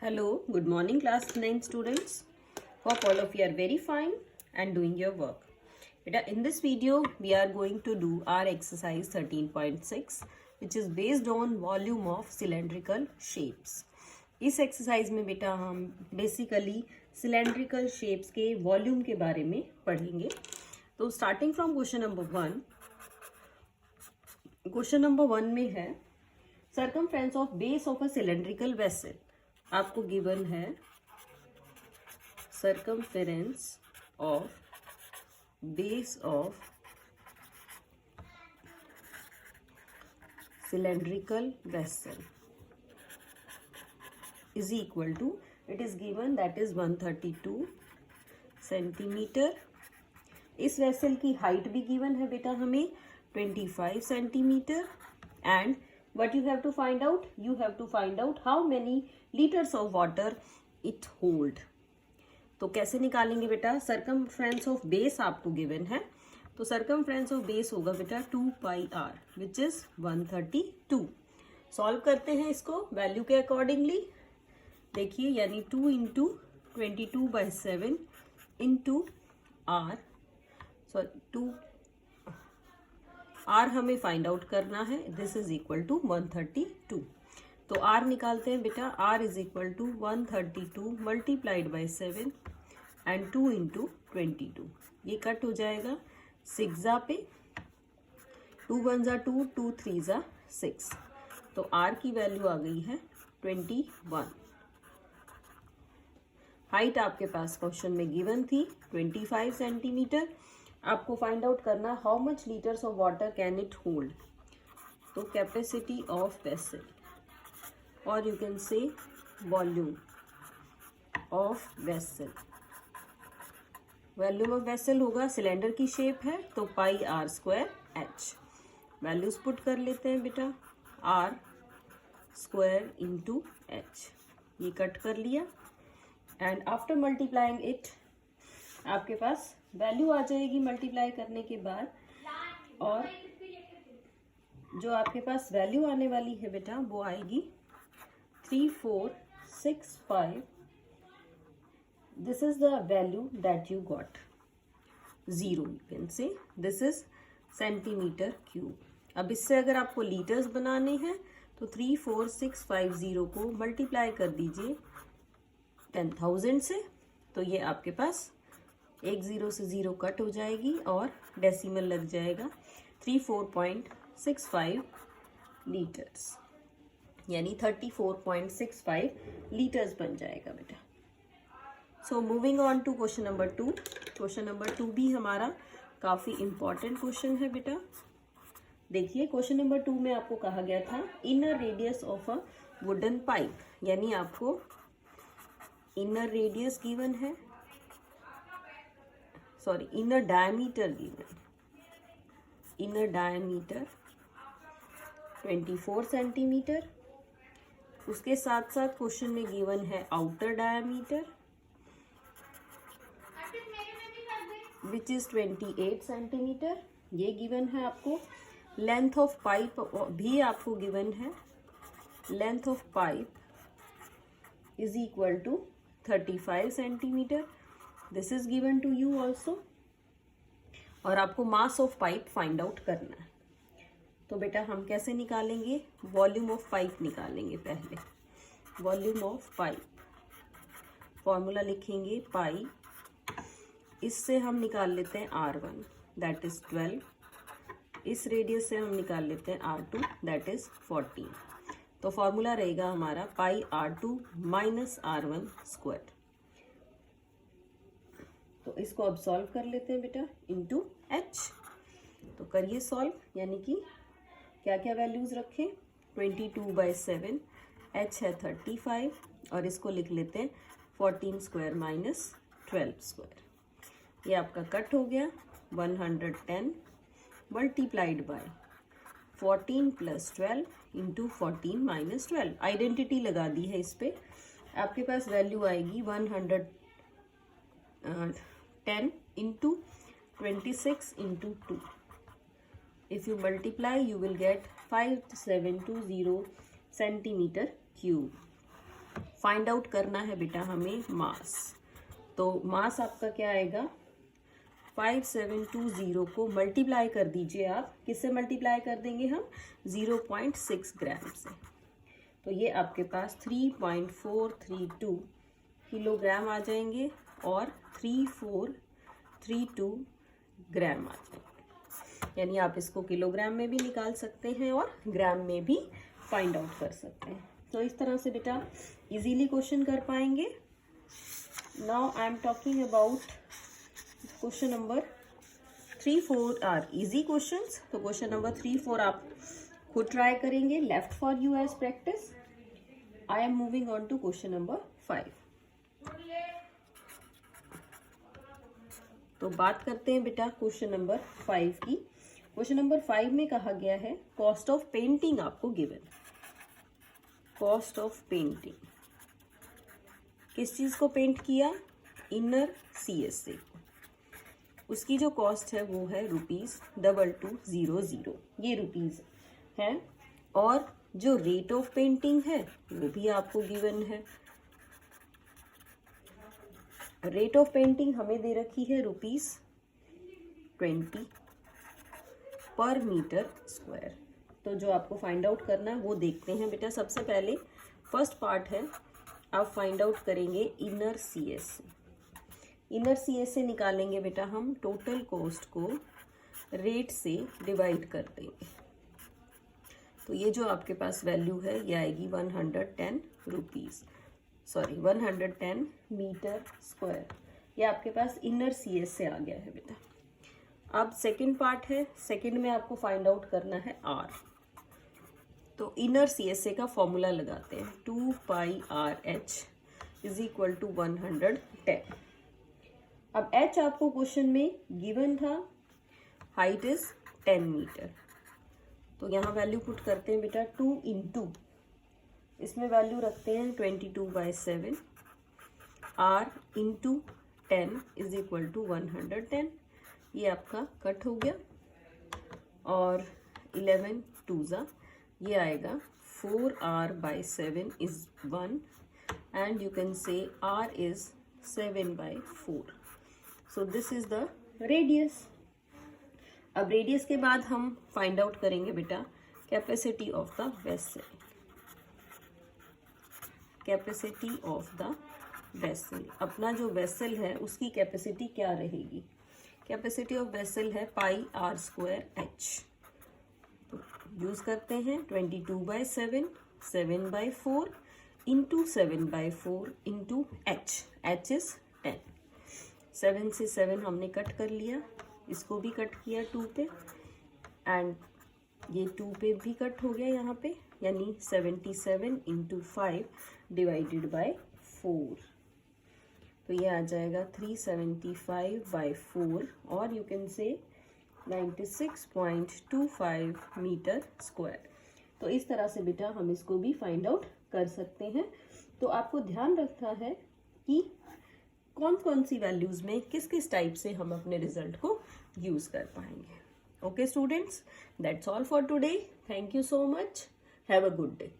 Hello, good morning class 9 students. Hope all of you are very fine and doing your work. Beta, in this video we are going to do our exercise 13.6 which is based on volume of cylindrical shapes. इस exercise में बेटा हम basically cylindrical shapes के volume के बारे में पढ़ेंगे. तो starting from question number one में है circumference of base of a cylindrical vessel. आपको गिवन है circumference of base of cylindrical vessel is equal to, it is given that is 132 centimetre. इस वेसल की हाइट भी गिवन है बेटा हमें 25 centimetre. And what you have to find out, you have to find out how many liters of water it hold. तो कैसे निकालेंगे बेटा? सर्कमफ्रेंस ऑफ बेस आपको गिवन है, तो सर्कमफ्रेंस ऑफ बेस होगा बेटा 2 pi r which is 132. Solve करते हैं इसको वैल्यू के अकॉर्डिंगली. देखिए यानी 2 into 22/7 into r, sorry 2 r हमें फाइंड आउट करना है. This is equal to 132. तो आर निकालते हैं बेटा. R is equal to 132 multiplied by 7 and 2 into 22. ये कट हो जाएगा 6 जा पे, 2 1 जा 2, 2 3 जा 6. तो आर की वैल्यू आ गई है 21. हाइट आपके पास क्वेश्चन में गिवन थी 25 सेंटीमीटर. आपको फाइंड आउट करना how much litres of water can it hold. तो कैपेसिटी ऑफ वेसल और you can say volume of vessel. Volume of vessel होगा, सिलेंडर की शेप है तो pi r square h. Values put कर लेते हैं बेटा. आर स्क्वायर इंटू एच, ये कट कर लिया. एंड आफ्टर मल्टीप्लाइंग इट आपके पास वैल्यू आ जाएगी मल्टीप्लाई करने के बाद. और जो आपके पास वैल्यू आने वाली है बेटा वो आएगी 3465. This is the value that you got. 0 you can से दिस इज सेंटीमीटर क्यूब. अब इससे अगर आपको लीटर्स बनाने हैं तो 34650 को मल्टीप्लाई कर दीजिए 10,000 से. तो ये आपके पास एक 0 से 0 कट हो जाएगी और डेसिमल लग जाएगा 34.65 लीटर्स, यानी 34.65 लीटर्स बन जाएगा बेटा. So moving on to question number 2. Question number 2 भी हमारा काफ़ी इम्पॉर्टेंट क्वेश्चन है बेटा. देखिए क्वेश्चन नंबर 2 में आपको कहा गया था inner radius of a wooden pipe, यानी आपको इनर रेडियस गिवन है, sorry inner diameter given. Inner diameter 24 centimetre. उसके साथ साथ क्वेश्चन में गिवन है outer diameter which is 28 centimetre. ये गिवन है आपको. लेंथ ऑफ पाइप भी आपको गिवन है. Length of pipe is equal to 35 centimetre. This is given to you also. और आपको mass of pipe find out करना है. तो बेटा हम कैसे निकालेंगे? वॉल्यूम ऑफ पाइप निकालेंगे पहले. वॉल्यूम ऑफ पाइप फॉर्मूला लिखेंगे पाई. इससे हम निकाल लेते हैं R1 दैट इज 12. इस रेडियस से हम निकाल लेते हैं R2 दैट इज 14. तो फॉर्मूला रहेगा हमारा पाई R2 माइनस R1 स्क्वायर. तो इसको अब सॉल्व कर लेते हैं बेटा इनटू H. तो करिए सॉल्व, यानी कि क्या क्या वैल्यूज रखें. 22/7, H है 35 और इसको लिख लेते हैं 14 स्क्वायर माइनस 12 स्क्वायर. ये आपका कट हो गया. 110 multiplied by 14 plus 12 into 14 minus 12. Identity लगा दी है इस पे. आपके पास वैल्यू आएगी 110 into 26 into 2. If you multiply you will get 5720 centimeter cube. Find out करना है बेटा हमें मास। तो मास आपका क्या आएगा, 5720 को मल्टीप्लाई कर दीजिए आप, किससे मल्टीप्लाई कर देंगे हम, 0.6 ग्राम से। तो ये आपके पास 3.432 किलोग्राम आ जाएंगे और 3432 ग्राम आ जाएंगे। यानी आप इसको किलोग्राम में भी निकाल सकते हैं और ग्राम में भी फाइंड आउट कर सकते हैं। तो इस तरह से बेटा इजीली क्वेश्चन कर पाएंगे। Now I am talking about question number 3-4 are easy questions. तो क्वेश्चन नंबर 3-4 आप खुद ट्राई करेंगे, left for you as practice. I am moving on to question number 5। तो बात करते हैं बेटा क्वेश्चन नंबर 5 की। क्वेश्चन नंबर 5 में कहा गया है कॉस्ट ऑफ पेंटिंग आपको गिवन। कॉस्ट ऑफ पेंटिंग, किस चीज को पेंट किया, इनर CSA को। उसकी जो कॉस्ट है वो है ₹2200, ये रुपीज है। और जो रेट ऑफ पेंटिंग है वो भी आपको गिवन है। रेट ऑफ पेंटिंग हमें दे रखी है ₹20 पर मीटर स्क्वायर। तो जो आपको फाइंड आउट करना है वो देखते हैं बेटा। सबसे पहले फर्स्ट पार्ट है, आप फाइंड आउट करेंगे इनर CSA। इनर CSA निकालेंगे बेटा हम, टोटल कॉस्ट को रेट से डिवाइड कर देंगे। तो ये जो आपके पास वैल्यू है ये आएगी 110 मीटर स्क्वायर। ये आपके पास इनर CSA आ गया है बेटा। अब सेकंड पार्ट है, सेकंड में आपको फाइंड आउट करना है R। तो इनर CSA का फॉर्मूला लगाते हैं, 2πRH इज इक्वल टू 110। अब H आपको क्वेश्चन में गिवन था, हाइट इज 10 मीटर। तो यहाँ वैल्यू पुट करते हैं बेटा, 2 इंटू इसमें वैल्यू रखते हैं 22/7, R into 10 is equal to 110। ये आपका कट हो गया और 11 2 ये आएगा 4R/7 is 1 and you can से R is 7/4। So this is the radius. अब रेडियस के बाद हम फाइंड आउट करेंगे बेटा capacity of the vessel. Capacity of the vessel, अपना जो वेसल है उसकी कैपेसिटी क्या रहेगी। कैपेसिटी ऑफ वेसल है πr²h। तो यूज करते हैं 22/7, 7/4 इंटू 7/4 इंटू h इज 10। 7 से 7 हमने कट कर लिया, इसको भी कट किया 2 पे एंड ये 2 पे भी कट हो गया यहाँ पे, यानी 77 इंटू 5 डिवाइडेड बाय 4। तो ये आ जाएगा 375/4 और यू कैन से 96.25 मीटर स्क्वायर। तो इस तरह से बेटा हम इसको भी फाइंड आउट कर सकते हैं। तो आपको ध्यान रखना है कि कौन कौन सी वैल्यूज में किस किस टाइप से हम अपने रिजल्ट को यूज कर पाएंगे। Okay students, that's all for today. Thank you so much, have a good day.